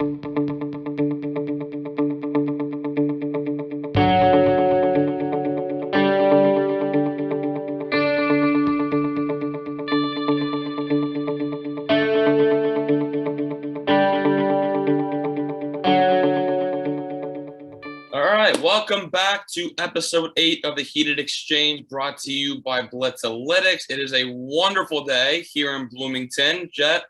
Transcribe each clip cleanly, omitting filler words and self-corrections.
Welcome back to episode 8 of the Heated Exchange, brought to you by Blitz. It is a wonderful day here in Bloomington. Jett,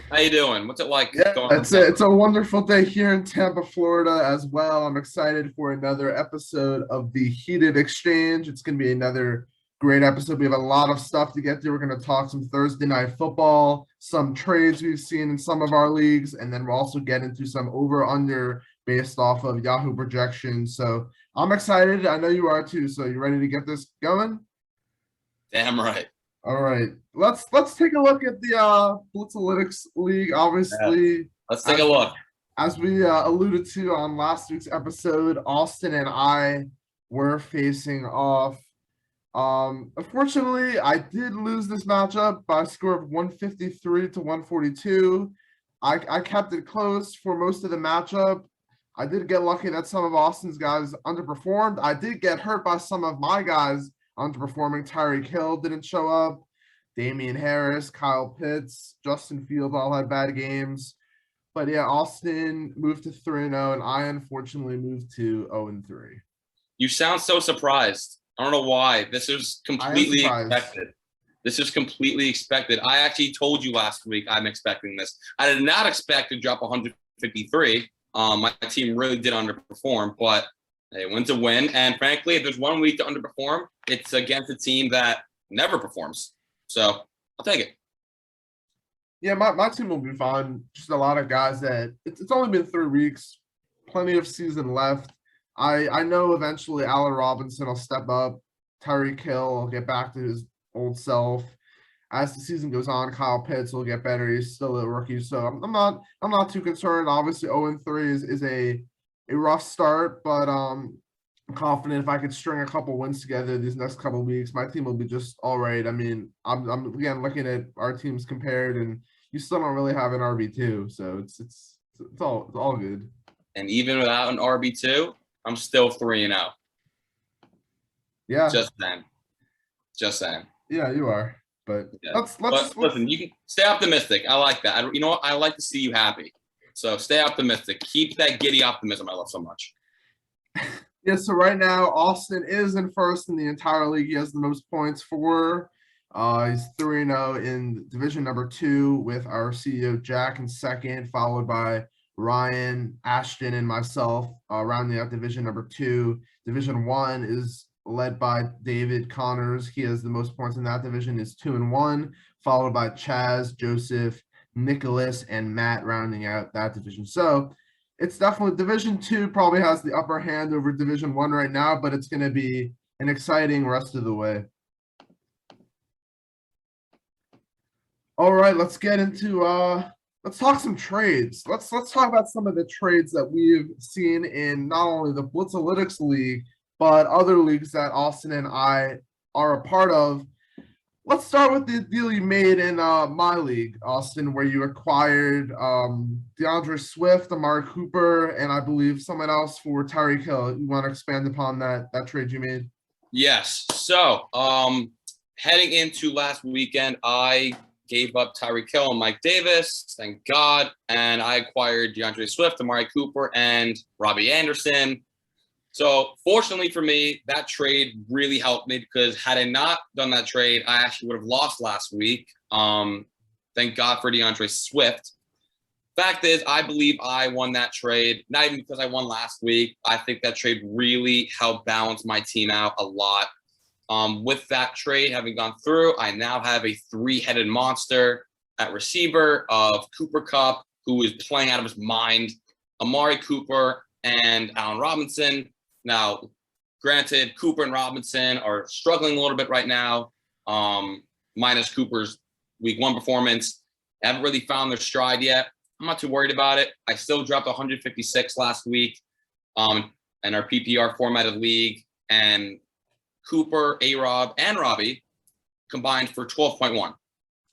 how you doing? What's it like? It's a wonderful day here in Tampa, Florida as well. I'm excited for another episode of the Heated Exchange. It's going to be another great episode. We have a lot of stuff to get through. We're going to talk some Thursday night football, some trades we've seen in some of our leagues, and then we'll also get into some over-under based off of Yahoo projections. So I'm excited. I know you are too. So you ready to get this going? Damn right. All right. Let's take a look at the Blitz League. Obviously, let's take a look. As we alluded to on last week's episode, Austin and I were facing off. Unfortunately, I did lose this matchup by a score of 153 to 142. I kept it close for most of the matchup. I did get lucky that some of Austin's guys underperformed. I did get hurt by some of my guys underperforming. Tyreek Hill didn't show up. Damian Harris, Kyle Pitts, Justin Fields all had bad games. But yeah, Austin moved to 3-0, and I unfortunately moved to 0-3. You sound so surprised. I don't know why. This is completely expected. This is completely expected. I actually told you last week I'm expecting this. I did not expect to drop 153. My team really did underperform, but they went to win. And frankly, if there's one week to underperform, it's against a team that never performs. So I'll take it. Yeah, my team will be fine. Just a lot of guys that it's only been 3 weeks, plenty of season left. I know eventually Allen Robinson will step up. Tyreek Hill will get back to his old self. As the season goes on, Kyle Pitts will get better. He's still a rookie, so I'm not too concerned. Obviously, 0-3 is a rough start, but I'm confident if I could string a couple wins together these next couple of weeks, my team will be just all right. I mean, I'm again looking at our teams compared, and you still don't really have an RB2, so it's all good. And even without an RB2, I'm still 3-0. Yeah. Just saying. Yeah, you are. But yeah. Listen, you can stay optimistic. I like that. You know what? I like to see you happy. So stay optimistic. Keep that giddy optimism I love so much. Yeah, so right now, Austin is in first in the entire league. He has the most points for. He's 3-0 in division number 2 with our CEO Jack in second, followed by Ryan, Ashton, and myself rounding out division number 2. Division 1 is led by David Connors. He has the most points in that division, is 2-1, followed by Chaz, Joseph, Nicholas, and Matt rounding out that division. So it's definitely Division 2 probably has the upper hand over Division 1 right now, but it's going to be an exciting rest of the way. All right, let's get into let's talk some trades. Let's talk about some of the trades that we've seen in not only the Blitzalytics League, but other leagues that Austin and I are a part of. Let's start with the deal you made in my league, Austin, where you acquired DeAndre Swift, Amari Cooper, and I believe someone else for Tyreek Hill. You want to expand upon that trade you made? Yes. So heading into last weekend, I gave up Tyreek Hill and Mike Davis, thank God, and I acquired DeAndre Swift, Amari Cooper, and Robbie Anderson. So fortunately for me, that trade really helped me because had I not done that trade, I actually would have lost last week. Thank God for DeAndre Swift. Fact is, I believe I won that trade, not even because I won last week. I think that trade really helped balance my team out a lot. With that trade having gone through, I now have a 3-headed monster at receiver of Cooper Kupp, who is playing out of his mind, Amari Cooper, and Allen Robinson. Now, granted, Cooper and Robinson are struggling a little bit right now, minus Cooper's week 1 performance. They haven't really found their stride yet. I'm not too worried about it. I still dropped 156 last week in our PPR formatted league, and Cooper, A-Rob, and Robbie combined for 12.1.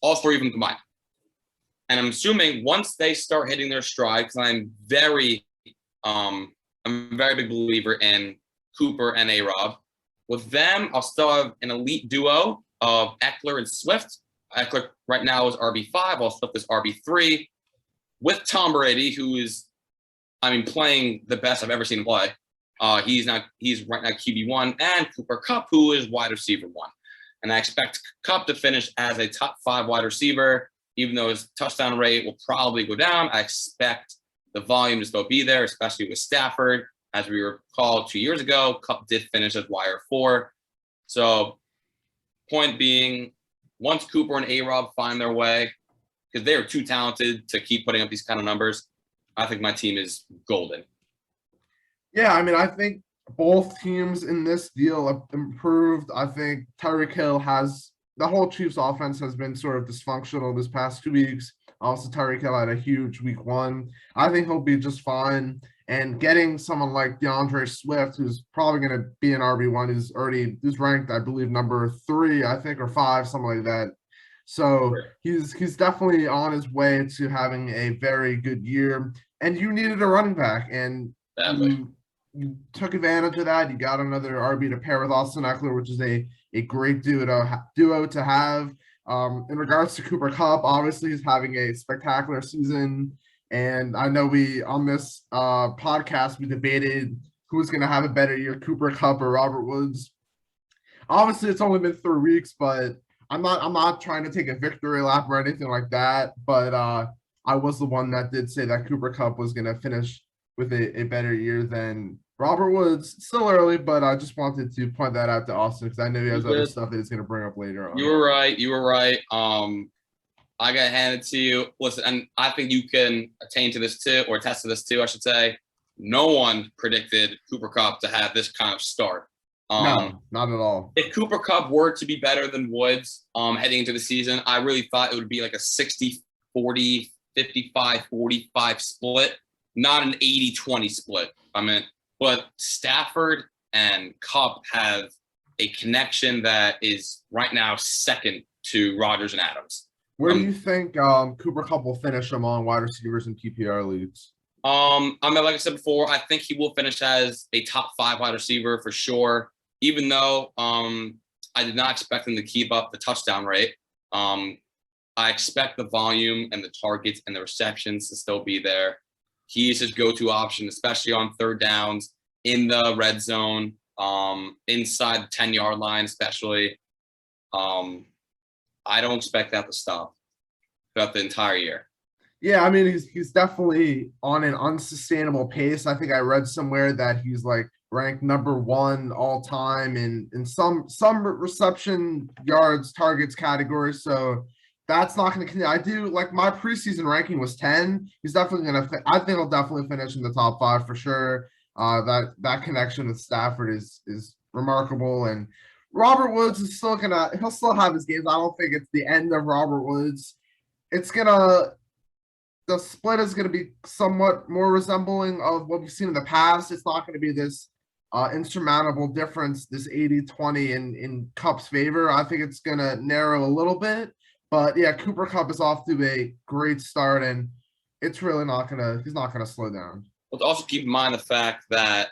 All 3 of them combined. And I'm assuming once they start hitting their stride, because I'm a very big believer in Cooper and A-Rob. With them, I'll still have an elite duo of Eckler and Swift. Eckler right now is RB5. I'll Swift is RB3. With Tom Brady, who is, playing the best I've ever seen him play. He's right now QB1, and Cooper Kupp, who is wide receiver 1. And I expect Kupp to finish as a top 5 wide receiver, even though his touchdown rate will probably go down. I expect the volume to still be there, especially with Stafford. As we recall 2 years ago, Kupp did finish as wire 4. So, point being, once Cooper and A-Rob find their way, because they are too talented to keep putting up these kind of numbers, I think my team is golden. Yeah, I think both teams in this deal have improved. I think Tyreek Hill the whole Chiefs offense has been sort of dysfunctional this past 2 weeks. Also, Tyreek Hill had a huge week 1. I think he'll be just fine. And getting someone like DeAndre Swift, who's probably going to be an RB1, who's ranked, I believe, number 3, I think, or 5, something like that. So he's definitely on his way to having a very good year. And you needed a running back, and you took advantage of that. You got another RB to pair with Austin Eckler, which is a great duo to have. In regards to Cooper Kupp, obviously he's having a spectacular season. And I know on this podcast, we debated who was going to have a better year, Cooper Kupp or Robert Woods. Obviously, it's only been 3 weeks, but I'm not trying to take a victory lap or anything like that. But I was the one that did say that Cooper Kupp was going to finish with a better year than Robert Woods. Still early, but I just wanted to point that out to Austin because I know he has other stuff that he's going to bring up later on. You were right. I got to hand it to you. Listen, and I think you can attain to this too, or attest to this too, I should say. No one predicted Cooper Kupp to have this kind of start. No, not at all. If Cooper Kupp were to be better than Woods heading into the season, I really thought it would be like a 60-40, 55-45 split, not an 80-20 split. But Stafford and Kupp have a connection that is right now second to Rodgers and Adams. Where do you think Cooper Kupp will finish among wide receivers in PPR leagues? Like I said before, I think he will finish as a top 5 wide receiver for sure. Even though I did not expect him to keep up the touchdown rate, I expect the volume and the targets and the receptions to still be there. He's his go-to option, especially on 3rd downs, in the red zone, inside the 10-yard line, especially. I don't expect that to stop throughout the entire year. Yeah, he's definitely on an unsustainable pace. I think I read somewhere that he's like ranked number 1 all time in some reception yards targets categories. So that's not going to continue. I do like my preseason ranking was 10. He's definitely going to. I think he'll definitely finish in the top 5 for sure. That connection with Stafford is remarkable, and Robert Woods is he'll still have his games. I don't think it's the end of Robert Woods. The split is going to be somewhat more resembling of what we've seen in the past. It's not going to be this insurmountable difference, this 80-20 in Kupp's favor. I think it's going to narrow a little bit. But yeah, Cooper Kupp is off to a great start, and it's really he's not going to slow down. Let's also keep in mind the fact that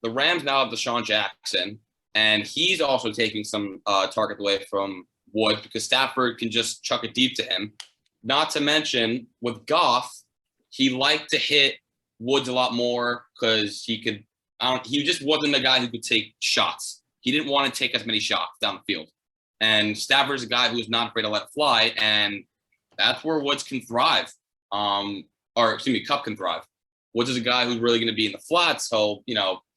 the Rams now have Deshaun Jackson, and he's also taking some target away from Woods because Stafford can just chuck it deep to him. Not to mention, with Goff, he liked to hit Woods a lot more because he just wasn't the guy who could take shots. He didn't want to take as many shots down the field. And Stafford's a guy who's not afraid to let it fly, and that's where Woods can thrive. Kupp can thrive. Woods is a guy who's really going to be in the flats. He'll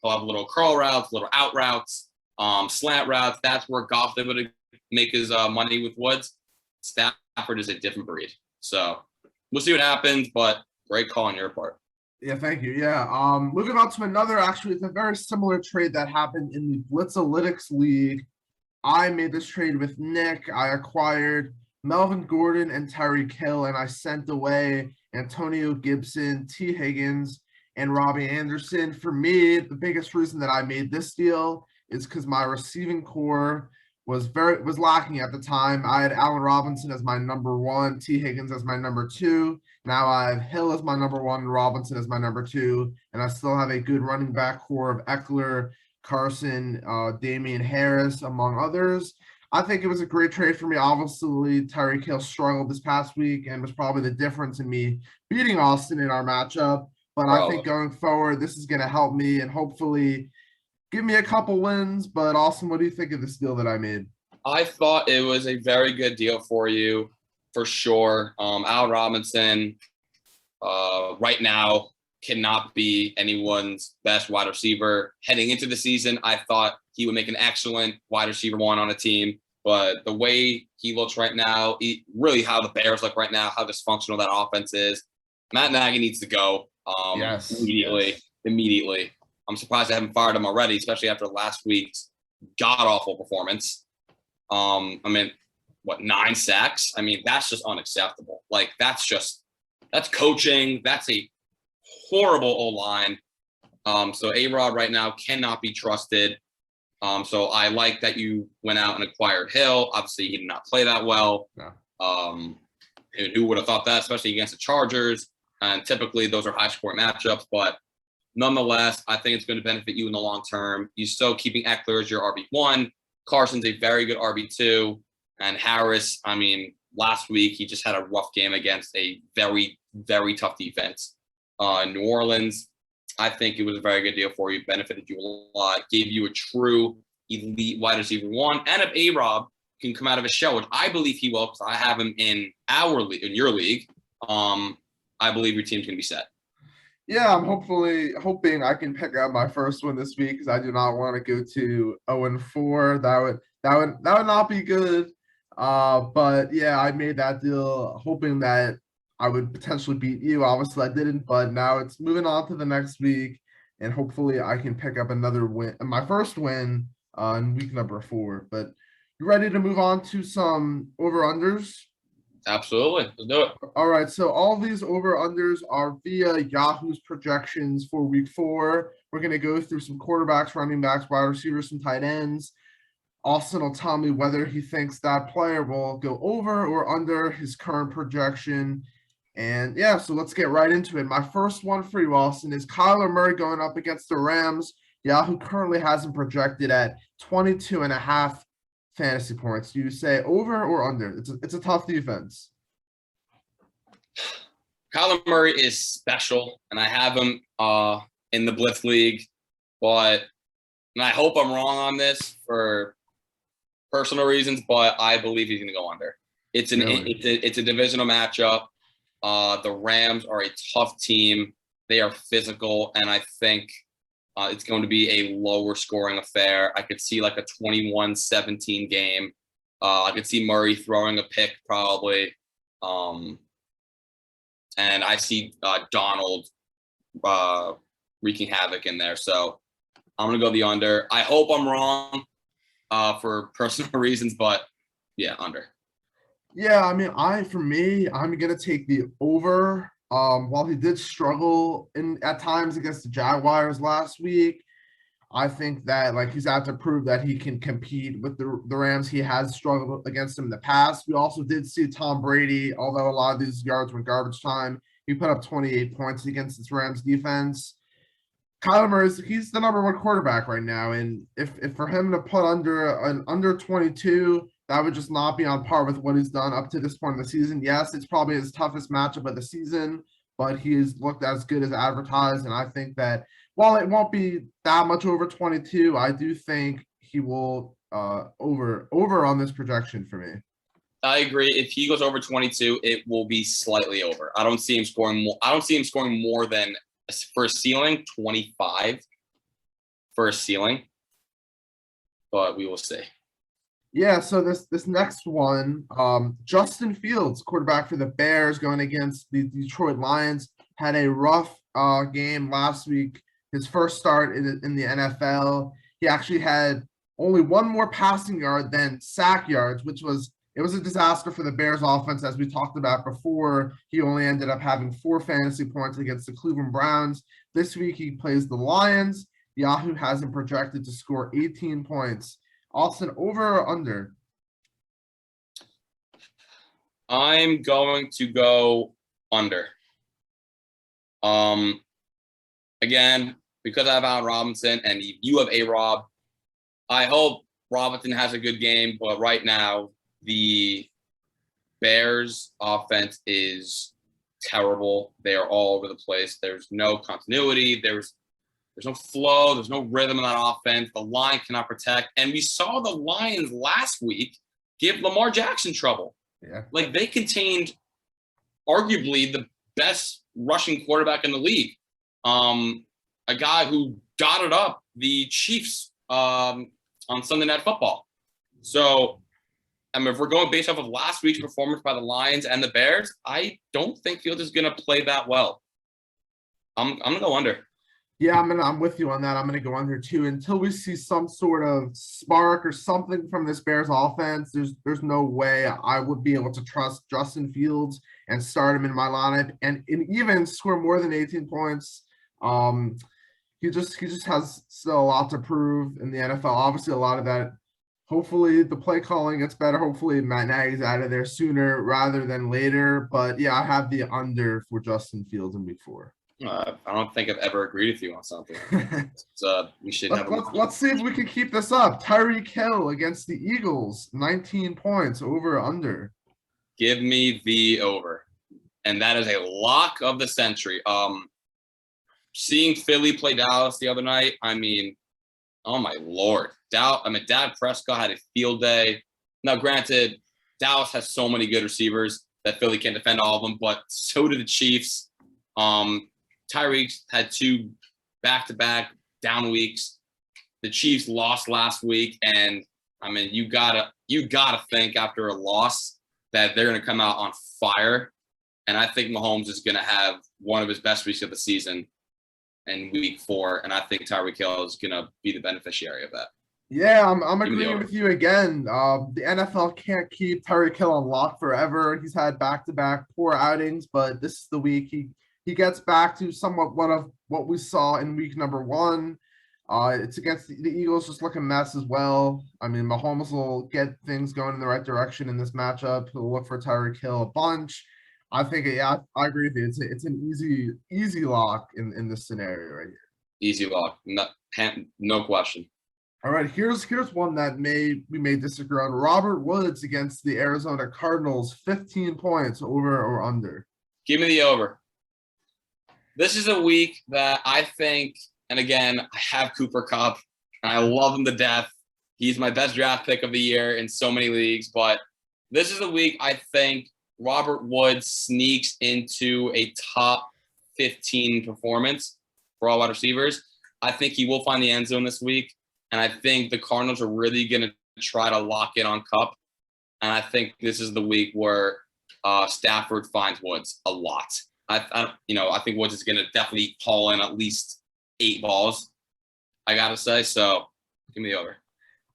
have little curl routes, little out routes, slant routes. That's where Goff's able to make his money with Woods. Stafford is a different breed. So we'll see what happens, but great call on your part. Yeah, thank you. Yeah. Moving on to another, actually, it's a very similar trade that happened in the Blitzalytics League. I made this trade with Nick. I acquired Melvin Gordon and Tyreek Hill, and I sent away Antonio Gibson, T. Higgins, and Robbie Anderson. For me, the biggest reason that I made this deal is because my receiving core was lacking at the time. I had Allen Robinson as my number one, T. Higgins as my number two. Now I have Hill as my number one, and Robinson as my number two, and I still have a good running back core of Eckler, Carson, Damian Harris, among others. I think it was a great trade for me. Obviously, Tyreek Hill struggled this past week and was probably the difference in me beating Austin in our matchup. But I think going forward, this is going to help me and hopefully give me a couple wins. But Austin, what do you think of this deal that I made? I thought it was a very good deal for you, for sure. Al Robinson, right now, cannot be anyone's best wide receiver. Heading into the season, I thought he would make an excellent wide receiver one on a team. But the way he looks right now, really how the Bears look right now, how dysfunctional that offense is, Matt Nagy needs to go immediately. I'm surprised I haven't fired him already, especially after last week's god-awful performance. 9 sacks? I mean, that's just unacceptable. Like, that's coaching. That's a horrible O-line. So A-Rod right now cannot be trusted. So I like that you went out and acquired Hill. Obviously, he did not play that well. No. Who would have thought that, especially against the Chargers? And typically, those are high-scoring matchups. But nonetheless, I think it's going to benefit you in the long term. You're still keeping Eckler as your RB1. Carson's a very good RB2. And Harris, I mean, last week, he just had a rough game against a very, very tough defense. New Orleans, I think it was a very good deal for you, benefited you a lot, gave you a true elite wide receiver one. And if A-Rob can come out of his shell, which I believe he will, because I have him in your league, I believe your team's going to be set. Yeah, I'm hoping I can pick up my first one this week because I do not want to go to 0-4. That would not be good. But yeah, I made that deal hoping that I would potentially beat you. Obviously, I didn't, but now it's moving on to the next week, and hopefully I can pick up another win, my first win in week number 4. But you ready to move on to some over-unders? Absolutely. Let's do it. All right. So all these over-unders are via Yahoo's projections for week 4. We're going to go through some quarterbacks, running backs, wide receivers, some tight ends. Austin will tell me whether he thinks that player will go over or under his current projection. And yeah, so let's get right into it. My first one for you, Austin, is Kyler Murray going up against the Rams. Yahoo currently has him projected at 22.5 fantasy points. Do you say over or under? It's a tough defense. Kyler Murray is special, and I have him in the Blitz League, and I hope I'm wrong on this for personal reasons, but I believe he's going to go under. It's a divisional matchup. The Rams are a tough team. They are physical, and I think it's going to be a lower scoring affair. I could see like a 21-17 game. I could see Murray throwing a pick probably. And I see Donald wreaking havoc in there. So I'm going to go the under. I hope I'm wrong for personal reasons, but yeah, under. Yeah, I mean, I'm going to take the over. While he did struggle at times against the Jaguars last week, I think that he's had to prove that he can compete with the Rams. He has struggled against them in the past. We also did see Tom Brady, although a lot of these yards were garbage time. He put up 28 points against this Rams defense. Kyler Murray, he's the number one quarterback right now, and if for him to put under 22, that would just not be on par with what he's done up to this point in the season. Yes, it's probably his toughest matchup of the season, but he has looked as good as advertised. And I think that while it won't be that much over 22, I do think he will over on this projection for me. I agree. If he goes over 22, it will be slightly over. I don't see him scoring more. I don't see him scoring more than for a ceiling 25 for a ceiling, but we will see. Yeah, so this next one, Justin Fields, quarterback for the Bears, going against the Detroit Lions, had a rough game last week. His first start in the NFL. He actually had only one more passing yard than sack yards, it was a disaster for the Bears offense, as we talked about before. He only ended up having 4 fantasy points against the Cleveland Browns. This week he plays the Lions. Yahoo has him projected to score 18 points Austin, over or under? I'm going to go under. Again, because I have Allen Robinson and you have A-Rob, I hope Robinson has a good game, but right now the Bears offense is terrible. They are all over the place. There's no continuity. There's no flow. There's no rhythm in that offense. The line cannot protect. And we saw the Lions last week give Lamar Jackson trouble. Yeah. Like, they contained arguably the best rushing quarterback in the league. A guy who dotted up the Chiefs on Sunday Night Football. So, I mean, if we're going based off of last week's performance by the Lions and the Bears, I don't think Fields is going to play that well. I'm going to go under. Yeah, I'm with you on that. I'm gonna go under too. Until we see some sort of spark or something from this Bears offense, there's no way I would be able to trust Justin Fields and start him in my lineup and even score more than 18 points. He just has still a lot to prove in the NFL. Obviously, a lot of that. Hopefully, the play calling gets better. Hopefully, Matt Nagy's out of there sooner rather than later. But yeah, I have the under for Justin Fields in Week 4. I don't think I've ever agreed with you on something. We should let's see if we can keep this up. Tyreek Hill against the Eagles, 19 points, over or under. Give me the over. And that is a lock of the century. Seeing Philly play Dallas the other night, I mean, oh my Lord. Dak Prescott had a field day. Now, granted, Dallas has so many good receivers that Philly can't defend all of them, but so do the Chiefs. Tyreek had 2 back-to-back down weeks. The Chiefs lost last week, and I mean, you gotta think after a loss that they're gonna come out on fire. And I think Mahomes is gonna have one of his best weeks of the season in Week 4, and I think Tyreek Hill is gonna be the beneficiary of that. Yeah, I'm agreeing with you again. The NFL can't keep Tyreek Hill on lock forever. He's had back-to-back poor outings, but this is the week he gets back to somewhat what we saw in week number 1. It's against the Eagles, just looking mess as well. I mean, Mahomes will get things going in the right direction in this matchup. He'll look for Tyreek Hill a bunch. I think, yeah, I agree with you. It's an easy lock in this scenario right here. Easy lock, no question. All right, here's one that we may disagree on. Robert Woods against the Arizona Cardinals, 15 points, over or under. Give me the over. This is a week that I think, and again, I have Cooper Kupp, and I love him to death. He's my best draft pick of the year in so many leagues, but this is a week I think Robert Woods sneaks into a top 15 performance for all wide receivers. I think he will find the end zone this week, and I think the Cardinals are really going to try to lock in on Kupp, and I think this is the week where Stafford finds Woods a lot. I think Woods is going to definitely haul in at least 8 balls, I got to say. So give me the over.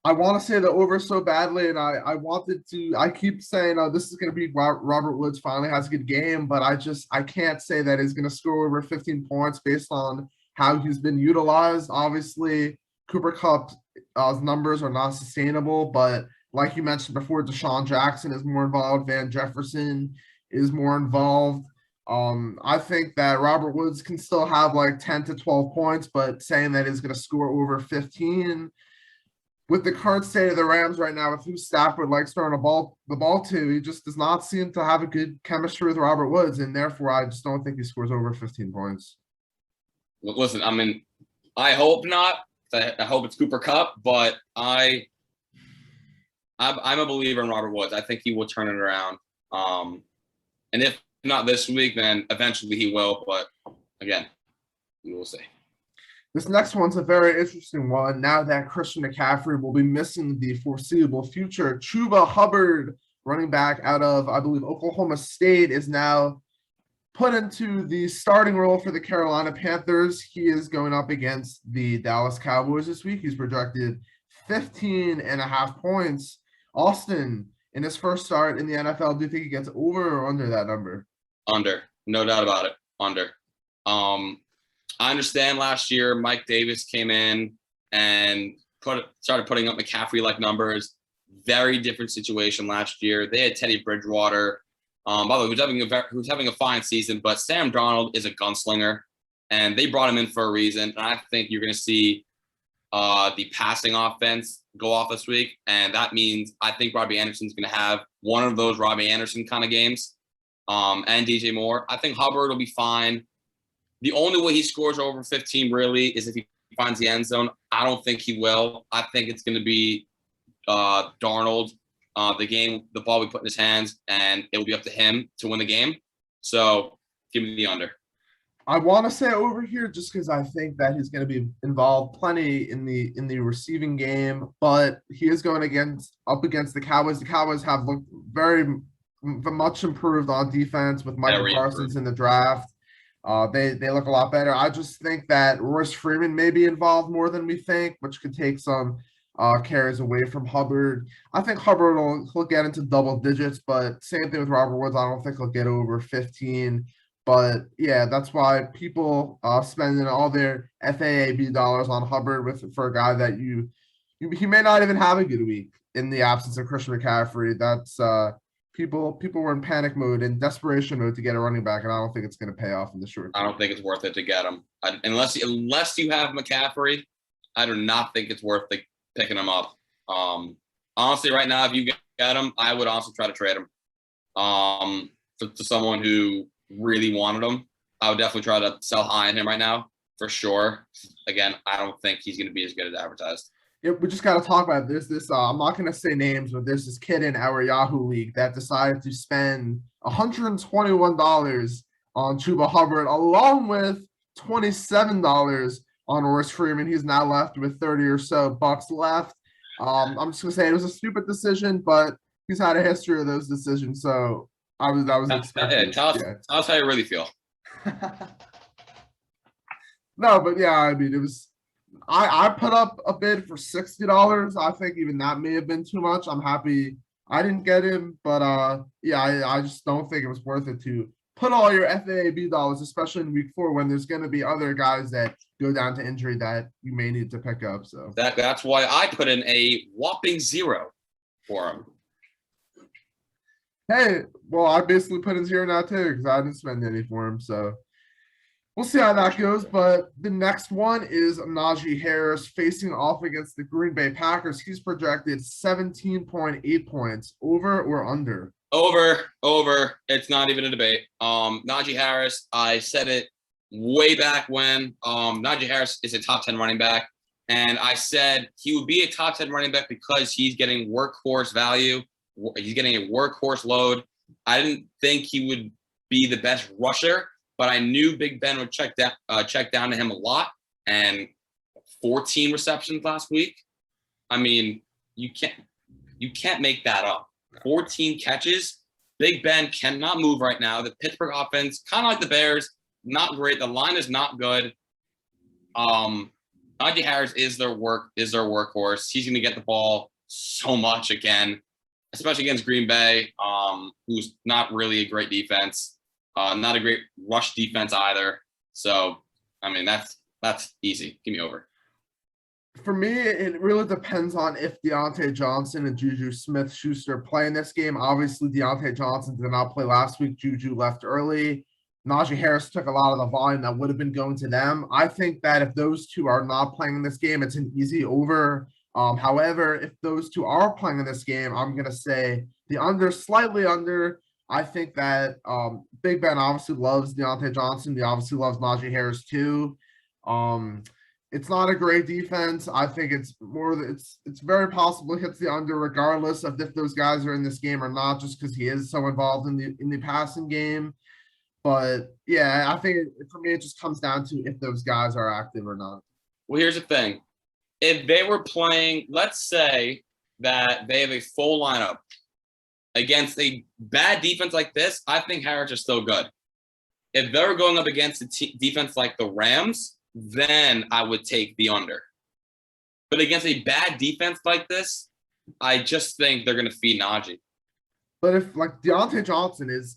I want to say the over so badly, and I keep saying, oh, this is going to be Robert Woods finally has a good game, but I can't say that he's going to score over 15 points based on how he's been utilized. Obviously, Cooper Kupp's numbers are not sustainable, but like you mentioned before, Deshaun Jackson is more involved. Van Jefferson is more involved. I think that Robert Woods can still have like 10 to 12 points, but saying that he's going to score over 15 with the current state of the Rams right now, with who Stafford likes throwing the ball to, he just does not seem to have a good chemistry with Robert Woods, and therefore I just don't think he scores over 15 points. Listen, I mean, I hope not. I hope it's Cooper Kupp, but I'm a believer in Robert Woods. I think he will turn it around. And if not this week, then eventually he will. But again, we will see. This next one's a very interesting one. Now that Christian McCaffrey will be missing the foreseeable future, Chuba Hubbard, running back out of, I believe, Oklahoma State, is now put into the starting role for the Carolina Panthers. He is going up against the Dallas Cowboys this week. He's projected 15.5 points. Austin, in his first start in the NFL, do you think he gets over or under that number? Under. No doubt about it. Under. I understand last year Mike Davis came in and started putting up McCaffrey-like numbers. Very different situation last year. They had Teddy Bridgewater, by the way, who's having a fine season, but Sam Darnold is a gunslinger, and they brought him in for a reason. And I think you're going to see the passing offense go off this week, and that means I think Robbie Anderson's going to have one of those Robbie Anderson kind of games, and DJ Moore. I think Hubbard will be fine. The only way he scores over 15 really is if he finds the end zone. I don't think he will. I think it's going to be Darnold, the ball we put in his hands, and it will be up to him to win the game. So give me the under. I want to say over here just because I think that he's going to be involved plenty in the receiving game, but he is going up against the Cowboys. The Cowboys have looked very much improved on defense with Michael Parsons in the draft. They look a lot better. I just think that Royce Freeman may be involved more than we think, which could take some carries away from Hubbard. I think Hubbard will get into double digits, but same thing with Robert Woods. I don't think he'll get over 15. But yeah, that's why people spending all their FAAB dollars on Hubbard for a guy that he may not even have a good week in the absence of Christian McCaffrey. That's people were in panic mode and desperation mode to get a running back, and I don't think it's going to pay off in the short term. I don't think it's worth it to get him unless you have McCaffrey. I do not think it's worth picking him up. Honestly, right now, if you get him, I would also try to trade him to someone who really wanted him. I would definitely try to sell high on him right now for sure. Again, I don't think he's going to be as good as advertised. Yeah, we just got to talk about this. I'm not going to say names, but there's this kid in our Yahoo League that decided to spend $121 on Chuba Hubbard along with $27 on Royce Freeman. He's now left with 30 or so bucks left. I'm just going to say it was a stupid decision, but he's had a history of those decisions, so I was expecting. Tell us how you really feel. No, but yeah, I mean, it was. I put up a bid for $60. I think even that may have been too much. I'm happy I didn't get him, but yeah, I just don't think it was worth it to put all your FAAB dollars, especially in week 4 when there's going to be other guys that go down to injury that you may need to pick up. So that's why I put in a whopping 0 for him. Hey, well, I basically put in 0 now too because I didn't spend any for him. So we'll see how that goes. But the next one is Najee Harris facing off against the Green Bay Packers. He's projected 17.8 points. Over or under? Over. It's not even a debate. Najee Harris, I said it way back when. Najee Harris is a top 10 running back. And I said he would be a top 10 running back because he's getting workhorse value. He's getting a workhorse load. I didn't think he would be the best rusher, but I knew Big Ben would check down to him a lot. And 14 receptions last week. I mean, you can't make that up. 14 catches. Big Ben cannot move right now. The Pittsburgh offense, kind of like the Bears, not great. The line is not good. Najee Harris is their workhorse. He's going to get the ball so much again, especially against Green Bay, who's not really a great defense, not a great rush defense either. So, I mean, that's easy. Give me over. For me, it really depends on if Deontay Johnson and Juju Smith-Schuster play in this game. Obviously, Deontay Johnson did not play last week. Juju left early. Najee Harris took a lot of the volume that would have been going to them. I think that if those two are not playing in this game, it's an easy over. However, if those two are playing in this game, I'm going to say the under, slightly under. I think that Big Ben obviously loves Deontay Johnson. He obviously loves Najee Harris too. It's not a great defense. I think it's very possible he hits the under regardless of if those guys are in this game or not, just because he is so involved in the passing game. But yeah, I think for me it just comes down to if those guys are active or not. Well, here's the thing. If they were playing, let's say that they have a full lineup against a bad defense like this, I think Harris is still good. If they're going up against a defense like the Rams, then I would take the under. But against a bad defense like this, I just think they're going to feed Najee. But if like Deontay Johnson is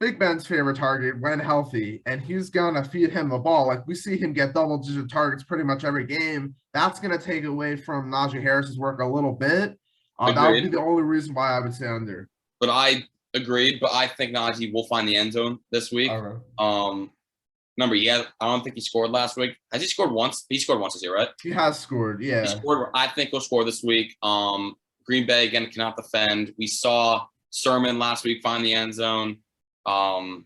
Big Ben's favorite target when healthy, and he's gonna feed him the ball. Like we see him get double-digit targets pretty much every game. That's gonna take away from Najee Harris's work a little bit. That would be Agreed. the only reason why I would say under. But I agreed. But I think Najee will find the end zone this week. Remember, I don't think he scored last week. Has he scored once? He scored once this year, right? He has scored, yeah. He scored. I think he'll score this week. Green Bay again cannot defend. We saw Sermon last week find the end zone. And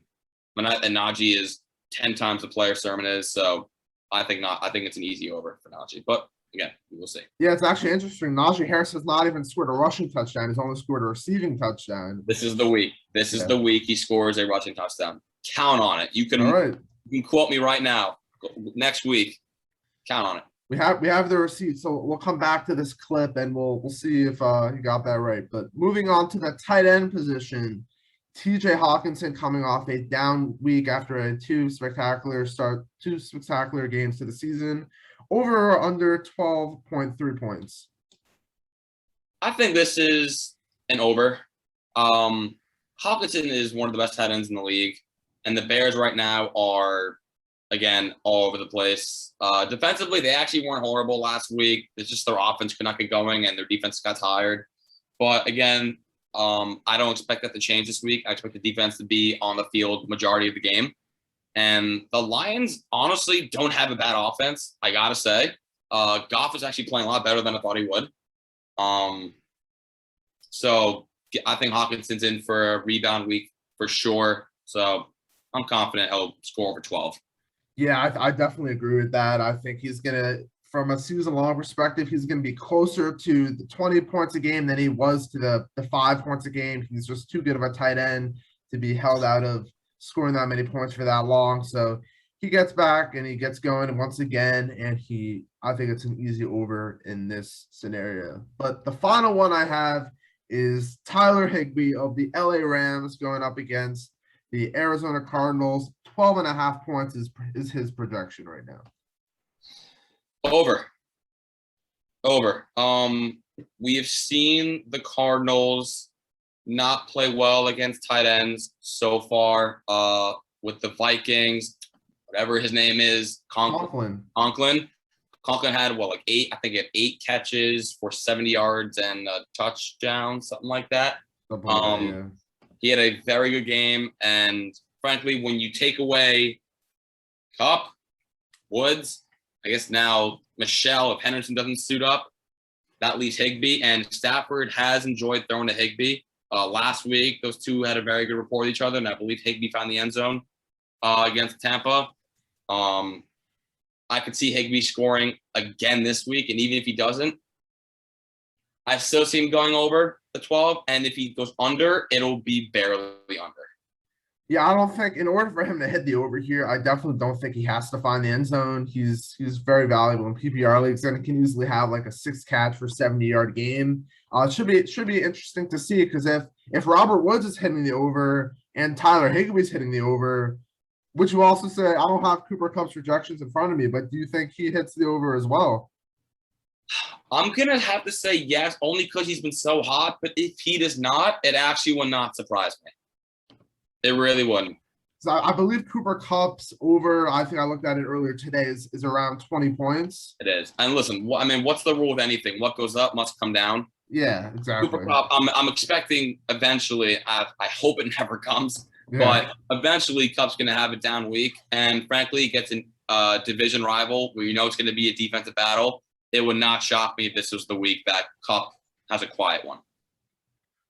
Najee is 10 times the player Sermon is. So I think not. I think it's an easy over for Najee. But again, we will see. Yeah, it's actually interesting. Najee Harris has not even scored a rushing touchdown. He's only scored a receiving touchdown. This is the week. This is the week he scores a rushing touchdown. Count on it. You can quote me right now. Next week, count on it. We have the receipt, so we'll come back to this clip and we'll see if you got that right. But moving on to the tight end position, TJ Hawkinson coming off a down week after two spectacular games to the season. Over or under 12.3 points? I think this is an over. Hawkinson is one of the best tight ends in the league, and the Bears right now are, again, all over the place. Defensively, they actually weren't horrible last week. It's just their offense could not get going, and their defense got tired. But again, I don't expect that to change this week. I expect the defense to be on the field majority of the game. And the Lions honestly don't have a bad offense, I got to say. Goff is actually playing a lot better than I thought he would. So I think Hawkinson's in for a rebound week for sure. So I'm confident he'll score over 12. Yeah, I definitely agree with that. I think he's going to, from a season-long perspective, he's going to be closer to the 20 points a game than he was to the 5 points a game. He's just too good of a tight end to be held out of scoring that many points for that long. So he gets back and he gets going once again, and I think it's an easy over in this scenario. But the final one I have is Tyler Higbee of the LA Rams going up against the Arizona Cardinals. 12.5 points is his projection right now. Over. We have seen the Cardinals not play well against tight ends so far. With the Vikings, whatever his name is, Conklin had eight? I think he had 8 catches for 70 yards and a touchdown, something like that. He had a very good game, and frankly, when you take away Kupp, Woods, I guess now Michelle, if Henderson doesn't suit up, that leaves Higbee, and Stafford has enjoyed throwing to Higbee. Last week, those two had a very good rapport with each other, and I believe Higbee found the end zone against Tampa. I could see Higbee scoring again this week, and even if he doesn't, I still see him going over the 12, and if he goes under, it'll be barely under. Yeah, I don't think in order for him to hit the over here, I definitely don't think he has to find the end zone. He's very valuable in PPR leagues and can easily have like a 6 catch for 70-yard game. It should be interesting to see, because if Robert Woods is hitting the over and Tyler Higbee's hitting the over, would you also say, I don't have Cooper Kupp's projections in front of me, but do you think he hits the over as well? I'm going to have to say yes, only because he's been so hot. But if he does not, it actually will not surprise me. It really wouldn't. So I believe Cooper Kupp's over, I think I looked at it earlier today, is around 20 points. It is. And listen, what's the rule of anything? What goes up must come down. Yeah, exactly. Cooper Kupp, I'm expecting eventually, I hope it never comes, but eventually Kupp's going to have a down week. And frankly, he gets a division rival where it's going to be a defensive battle. It would not shock me if this was the week that Kupp has a quiet one.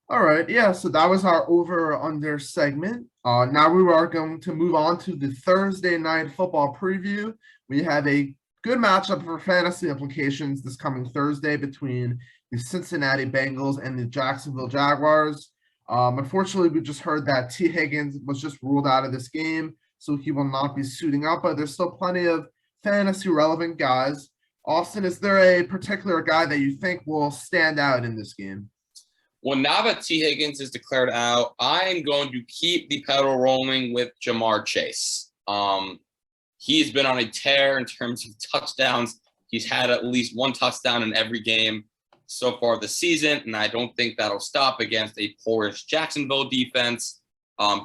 All right, yeah, so that was our over or under segment. Now we are going to move on to the Thursday night football preview. We have a good matchup for fantasy implications this coming Thursday between the Cincinnati Bengals and the Jacksonville Jaguars. Unfortunately, we just heard that T. Higgins was just ruled out of this game, so he will not be suiting up, but there's still plenty of fantasy relevant guys. Austin, is there a particular guy that you think will stand out in this game? Well, now that T. Higgins is declared out, I'm going to keep the pedal rolling with Jamar Chase. He's been on a tear in terms of touchdowns. He's had at least 1 touchdown in every game so far this season, and I don't think that'll stop against a porous Jacksonville defense.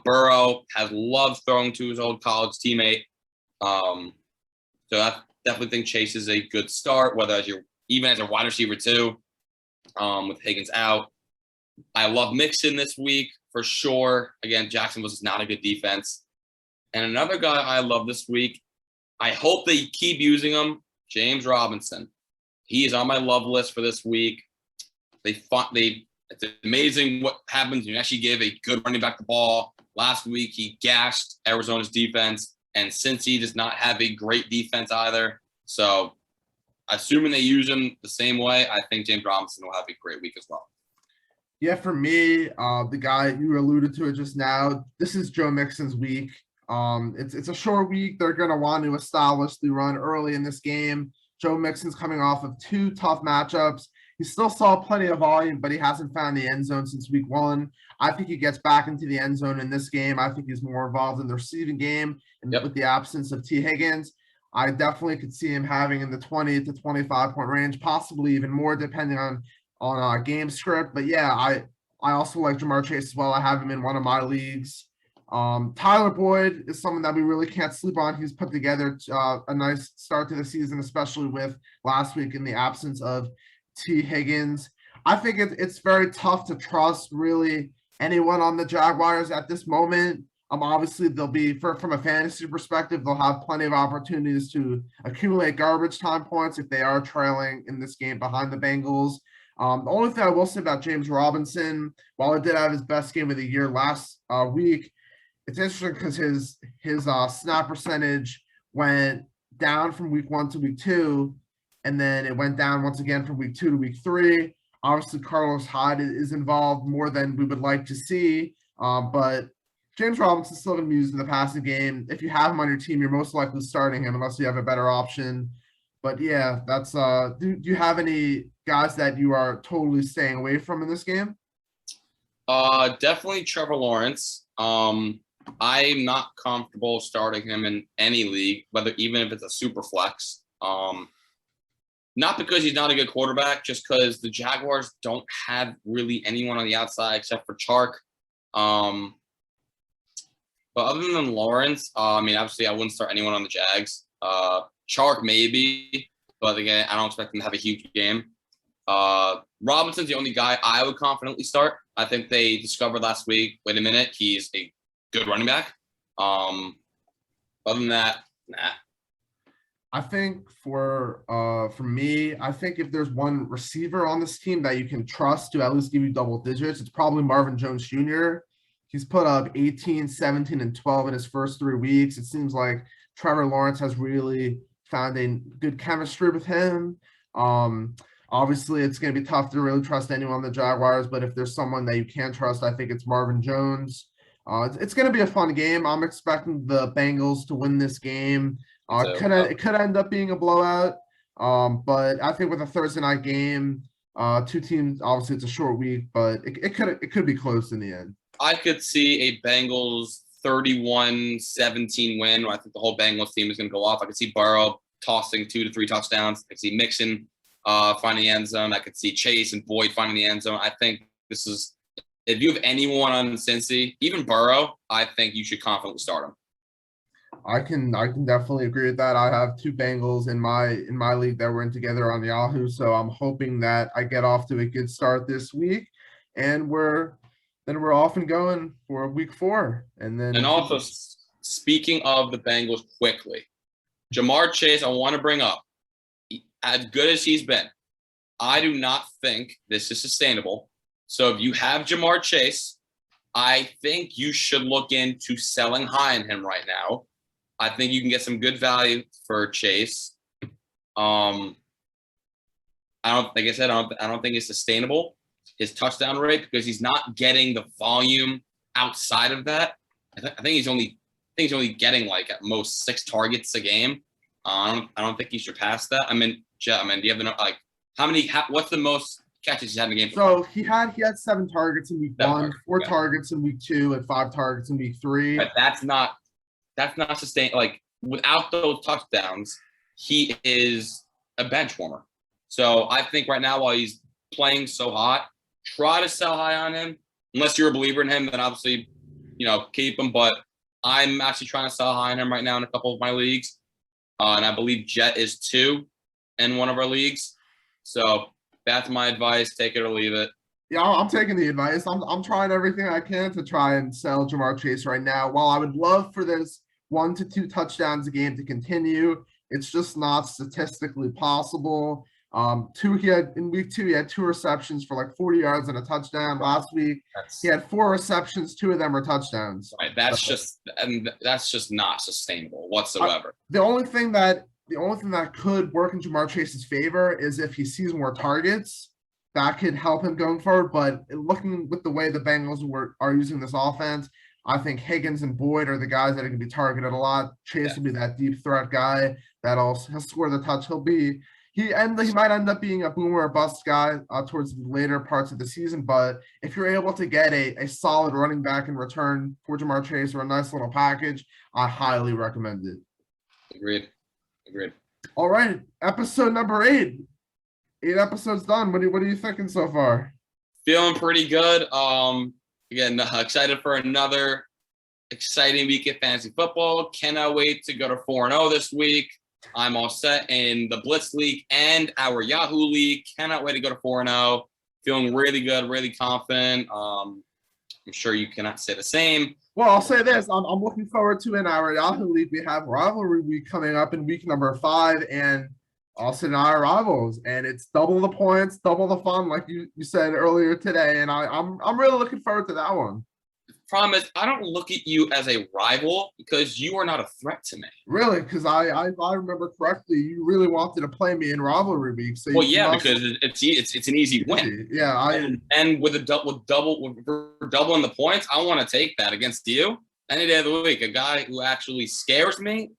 Burrow has loved throwing to his old college teammate. So I definitely think Chase is a good start, whether even as a wide receiver too, with Higgins out. I love Mixon this week for sure. Again, Jacksonville's is not a good defense. And another guy I love this week, I hope they keep using him, James Robinson. He is on my love list for this week. It's amazing what happens when you actually give a good running back the ball. Last week, he gashed Arizona's defense, and Cincy does not have a great defense either. So, assuming they use him the same way, I think James Robinson will have a great week as well. Yeah, for me, the guy you alluded to it just now, this is Joe Mixon's week. It's a short week. They're going to want to establish the run early in this game. Joe Mixon's coming off of 2 tough matchups. He still saw plenty of volume, but he hasn't found the end zone since week 1. I think he gets back into the end zone in this game. I think he's more involved in the receiving game, and with the absence of T. Higgins, I definitely could see him having in the 20 to 25 point range, possibly even more depending on game script. But yeah, I also like Jamar Chase as well. I have him in one of my leagues. Tyler Boyd is someone that we really can't sleep on. He's put together a nice start to the season, especially with last week in the absence of T. Higgins. I think it's very tough to trust really anyone on the Jaguars at this moment. Obviously, they'll be, from a fantasy perspective, they'll have plenty of opportunities to accumulate garbage time points if they are trailing in this game behind the Bengals. The only thing I will say about James Robinson, while he did have his best game of the year last week, it's interesting because his snap percentage went down from week 1 to week 2, and then it went down once again from week 2 to week 3. Obviously, Carlos Hyde is involved more than we would like to see, but James Robinson's still going to be used in the passing game. If you have him on your team, you're most likely starting him unless you have a better option. But yeah, that's do you have any guys that you are totally staying away from in this game? Definitely Trevor Lawrence. I'm not comfortable starting him in any league, even if it's a super flex. Not because he's not a good quarterback, just because the Jaguars don't have really anyone on the outside except for Chark. But other than Lawrence, obviously I wouldn't start anyone on the Jags. Chark maybe, but again, I don't expect him to have a huge game. Robinson's the only guy I would confidently start. I think they discovered last week, wait a minute, he's a good running back. Other than that, nah. I think for me, I think if there's one receiver on this team that you can trust to at least give you double digits, it's probably Marvin Jones Jr. He's put up 18, 17, and 12 in his first 3 weeks. It seems like Trevor Lawrence has really found a good chemistry with him. Obviously, it's going to be tough to really trust anyone on the Jaguars, but if there's someone that you can trust, I think it's Marvin Jones. It's going to be a fun game. I'm expecting the Bengals to win this game. It could end up being a blowout, but I think with a Thursday night game, 2 teams, obviously it's a short week, but it could be close in the end. I could see a Bengals 31-17 win. I think the whole Bengals team is going to go off. I could see Burrow tossing 2 to 3 touchdowns. I could see Mixon finding the end zone. I could see Chase and Boyd finding the end zone. I think this is, if you have anyone on Cincy, even Burrow, I think you should confidently start him. I can definitely agree with that. I have 2 Bengals in my league that we're in together on Yahoo, so I'm hoping that I get off to a good start this week, and we're off and going for week 4. And also, speaking of the Bengals quickly, Jamar Chase, I want to bring up, as good as he's been, I do not think this is sustainable. So if you have Jamar Chase, I think you should look into selling high on him right now. I think you can get some good value for Chase. I don't think it's sustainable, his touchdown rate, because he's not getting the volume outside of that. I think he's only getting like at most 6 targets a game. I don't think he should pass that. Jett, do you have what's the most catches he's had in a game? So he had 7 targets in week 1, 4 targets in week 2, and 5 targets in week 3. But that's not sustainable. Like, without those touchdowns, he is a bench warmer. So I think right now, while he's playing so hot, try to sell high on him. Unless you're a believer in him, then obviously, keep him. But I'm actually trying to sell high on him right now in a couple of my leagues. And I believe Jett is 2 in one of our leagues. So that's my advice. Take it or leave it. Yeah, I'm taking the advice. I'm trying everything I can to try and sell Jamar Chase right now. While I would love for this 1 to 2 touchdowns a game to continue, it's just not statistically possible. In week 2, he had 2 receptions for like 40 yards and a touchdown. Last week, he had 4 receptions, 2 of them were touchdowns. Right. That's just not sustainable whatsoever. The only thing that could work in Jamar Chase's favor is if he sees more targets. That could help him going forward. But looking with the way the Bengals are using this offense, I think Higgins and Boyd are the guys that are going to be targeted a lot. Chase will be that deep threat guy he'll score the touch. He might end up being a boomer or bust guy towards the later parts of the season. But if you're able to get a solid running back in return for Jamar Chase or a nice little package, I highly recommend it. Agreed. All right, episode number 8. 8 episodes done. What are you thinking so far? Feeling pretty good. Again, excited for another exciting week of fantasy football. Cannot wait to go to 4-0 this week. I'm all set in the Blitz League and our Yahoo League. Cannot wait to go to 4-0. Feeling really good, really confident. I'm sure you cannot say the same. Well, I'll say this. I'm looking forward to in our Yahoo League. We have rivalry week coming up in week number 5, and Austin and I are rivals, and it's double the points, double the fun, like you said earlier today. And I'm really looking forward to that one. The problem is I don't look at you as a rival because you are not a threat to me. Really? Because I remember correctly, you really wanted to play me in rivalry week. So because it's an easy win. Yeah, and with doubling the points, I want to take that against you any day of the week. A guy who actually scares me,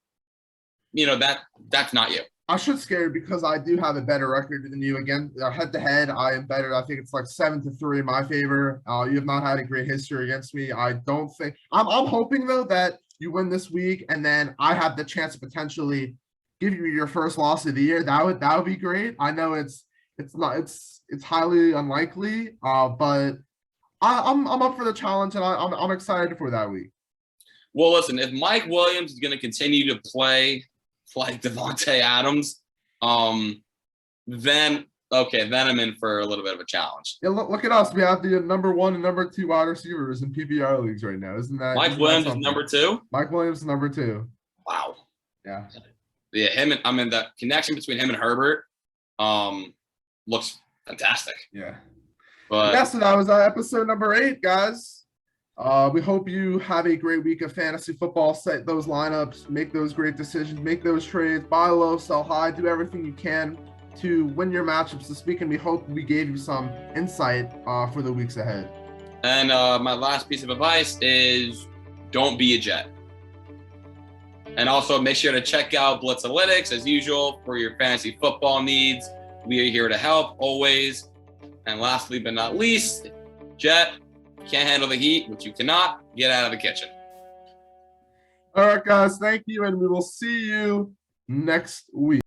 that's not you. I should scare you because I do have a better record than you. Again, head to head, I am better. I think it's like 7-3 in my favor. You have not had a great history against me. I don't think I'm hoping though that you win this week, and then I have the chance to potentially give you your first loss of the year. That would be great. I know it's highly unlikely, but I'm up for the challenge, and I'm excited for that week. Well, listen, if Mike Williams is going to continue to play like Devontae Adams, then I'm in for a little bit of a challenge. Yeah, look at us. We have the number 1 and number 2 wide receivers in PPR leagues right now. Isn't that Mike Williams is number 2? Mike Williams is number 2. Wow. Yeah. Yeah, the connection between him and Herbert looks fantastic. Yeah. But yeah, so that was episode number 8, guys. We hope you have a great week of fantasy football. Set those lineups, make those great decisions, make those trades, buy low, sell high, do everything you can to win your matchups this week. And we hope we gave you some insight for the weeks ahead. And my last piece of advice is don't be a Jett. And also make sure to check out Blitzalytics as usual for your fantasy football needs. We are here to help always. And lastly but not least, Jett, can't handle the heat, which you cannot, get out of the kitchen. All right, guys. Thank you. And we will see you next week.